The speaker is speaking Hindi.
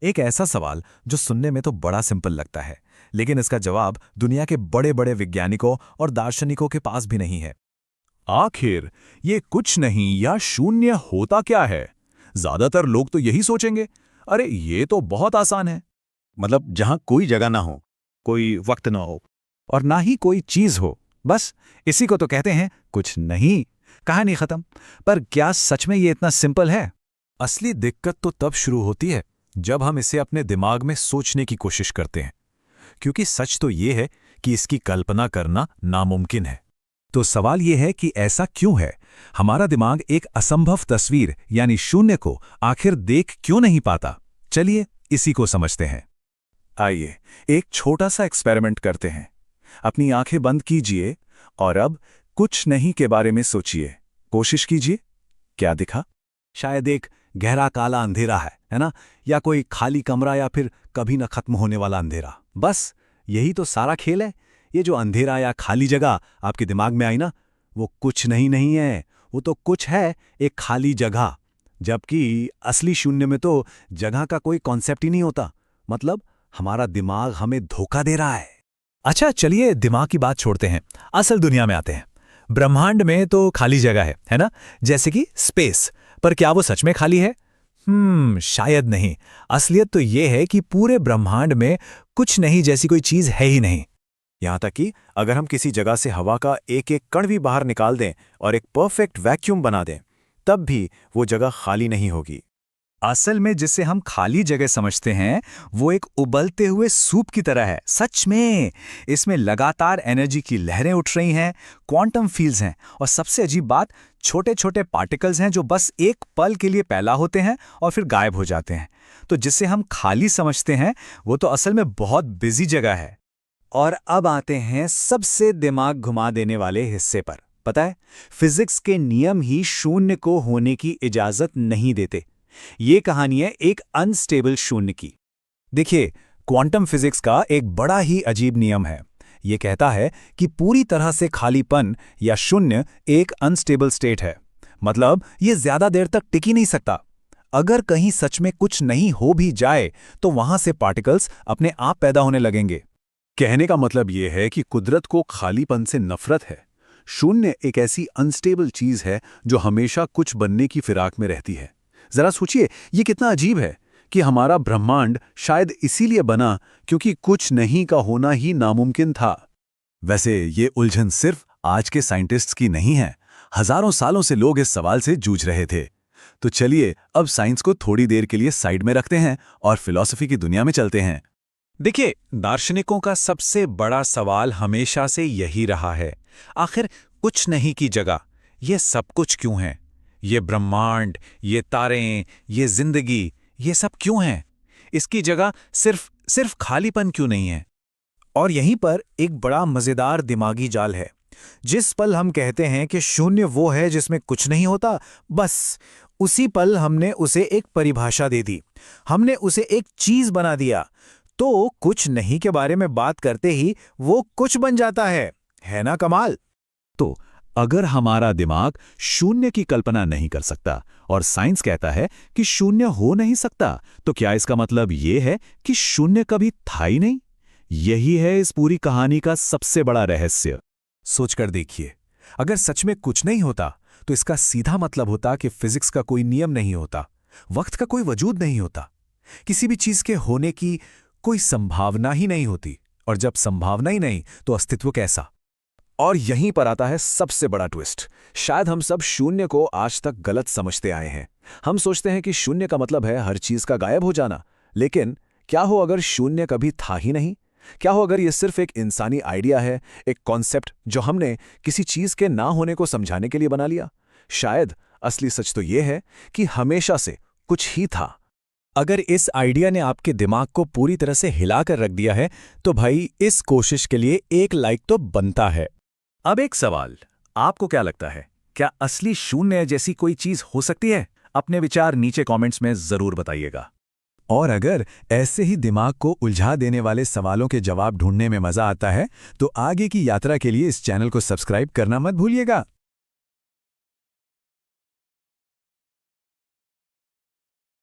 एक ऐसा सवाल जो सुनने में तो बड़ा सिंपल लगता है, लेकिन इसका जवाब दुनिया के बड़े बड़े वैज्ञानिकों और दार्शनिकों के पास भी नहीं है। आखिर ये कुछ नहीं या शून्य होता क्या है? ज्यादातर लोग तो यही सोचेंगे, अरे ये तो बहुत आसान है। मतलब जहां कोई जगह ना हो, कोई वक्त ना हो और ना ही कोई चीज हो, बस इसी को तो कहते हैं कुछ नहीं। कहानी खत्म। पर क्या सच में ये इतना सिंपल है? असली दिक्कत तो तब शुरू होती है जब हम इसे अपने दिमाग में सोचने की कोशिश करते हैं, क्योंकि सच तो ये है कि इसकी कल्पना करना नामुमकिन है। तो सवाल ये है कि ऐसा क्यों है? हमारा दिमाग एक असंभव तस्वीर यानी शून्य को आखिर देख क्यों नहीं पाता? चलिए इसी को समझते हैं। आइए एक छोटा सा एक्सपेरिमेंट करते हैं। अपनी आंखें बंद कीजिए और अब कुछ नहीं के बारे में सोचिए। कोशिश कीजिए। क्या दिखा? शायद एक गहरा काला अंधेरा है ना? या कोई खाली कमरा, या फिर कभी न खत्म होने वाला अंधेरा। बस यही तो सारा खेल है। ये जो अंधेरा या खाली जगह आपके दिमाग में आई ना, वो कुछ नहीं है, वो तो कुछ है, एक खाली जगह। जबकि असली शून्य में तो जगह का कोई कॉन्सेप्ट ही नहीं होता। मतलब हमारा दिमाग हमें धोखा दे रहा है। अच्छा चलिए दिमाग की बात छोड़ते हैं, असल दुनिया में आते हैं। ब्रह्मांड में तो खाली जगह है ना? जैसे कि स्पेस। पर क्या वो सच में खाली है? शायद नहीं। असलियत तो ये है कि पूरे ब्रह्मांड में कुछ नहीं जैसी कोई चीज है ही नहीं। यहां तक कि अगर हम किसी जगह से हवा का एक एक कण भी बाहर निकाल दें और एक परफेक्ट वैक्यूम बना दें, तब भी वो जगह खाली नहीं होगी। असल में जिसे हम खाली जगह समझते हैं वो एक उबलते हुए सूप की तरह है। सच में इसमें लगातार एनर्जी की लहरें उठ रही हैं, क्वांटम फील्ड्स हैं, और सबसे अजीब बात, छोटे छोटे पार्टिकल्स हैं जो बस एक पल के लिए पैदा होते हैं और फिर गायब हो जाते हैं। तो जिसे हम खाली समझते हैं वो तो असल में बहुत बिजी जगह है। और अब आते हैं सबसे दिमाग घुमा देने वाले हिस्से पर। पता है, फिजिक्स के नियम ही शून्य को होने की इजाजत नहीं देते। ये कहानी है एक अनस्टेबल शून्य की। देखिए, क्वांटम फिजिक्स का एक बड़ा ही अजीब नियम है। ये कहता है कि पूरी तरह से खालीपन या शून्य एक अनस्टेबल स्टेट है। मतलब ये ज्यादा देर तक टिक ही नहीं सकता। अगर कहीं सच में कुछ नहीं हो भी जाए तो वहां से पार्टिकल्स अपने आप पैदा होने लगेंगे। कहने का मतलब ये है कि कुदरत को खालीपन से नफरत है। शून्य एक ऐसी अनस्टेबल चीज है जो हमेशा कुछ बनने की फिराक में रहती है। जरा सोचिए, ये कितना अजीब है कि हमारा ब्रह्मांड शायद इसीलिए बना क्योंकि कुछ नहीं का होना ही नामुमकिन था। वैसे ये उलझन सिर्फ आज के साइंटिस्ट्स की नहीं है। हजारों सालों से लोग इस सवाल से जूझ रहे थे। तो चलिए अब साइंस को थोड़ी देर के लिए साइड में रखते हैं और फिलॉसफी की दुनिया में चलते हैं। देखिए, दार्शनिकों का सबसे बड़ा सवाल हमेशा से यही रहा है, आखिर कुछ नहीं की जगह ये सब कुछ क्यों है? ये ब्रह्मांड, ये तारे, ये जिंदगी, ये सब क्यों हैं? इसकी जगह सिर्फ खालीपन क्यों नहीं है? और यहीं पर एक बड़ा मजेदार दिमागी जाल है। जिस पल हम कहते हैं कि शून्य वो है जिसमें कुछ नहीं होता, बस उसी पल हमने उसे एक परिभाषा दे दी। हमने उसे एक चीज बना दिया। तो कुछ नहीं के बारे में बात करते ही वो कुछ बन जाता है ना कमाल? तो अगर हमारा दिमाग शून्य की कल्पना नहीं कर सकता और साइंस कहता है कि शून्य हो नहीं सकता, तो क्या इसका मतलब ये है कि शून्य कभी था ही नहीं? यही है इस पूरी कहानी का सबसे बड़ा रहस्य। सोचकर देखिए, अगर सच में कुछ नहीं होता तो इसका सीधा मतलब होता कि फिजिक्स का कोई नियम नहीं होता, वक्त का कोई वजूद नहीं होता, किसी भी चीज के होने की कोई संभावना ही नहीं होती। और जब संभावना ही नहीं तो अस्तित्व कैसा? और यहीं पर आता है सबसे बड़ा ट्विस्ट। शायद हम सब शून्य को आज तक गलत समझते आए हैं। हम सोचते हैं कि शून्य का मतलब है हर चीज का गायब हो जाना। लेकिन क्या हो अगर शून्य कभी था ही नहीं? क्या हो अगर यह सिर्फ एक इंसानी आइडिया है, एक कॉन्सेप्ट जो हमने किसी चीज के ना होने को समझाने के लिए बना लिया? शायद असली सच तो यह है कि हमेशा से कुछ ही था। अगर इस आइडिया ने आपके दिमाग को पूरी तरह से हिलाकर रख दिया है तो भाई इस कोशिश के लिए एक लाइक तो बनता है। अब एक सवाल, आपको क्या लगता है, क्या असली शून्य जैसी कोई चीज हो सकती है? अपने विचार नीचे कमेंट्स में जरूर बताइएगा। और अगर ऐसे ही दिमाग को उलझा देने वाले सवालों के जवाब ढूंढने में मजा आता है तो आगे की यात्रा के लिए इस चैनल को सब्सक्राइब करना मत भूलिएगा।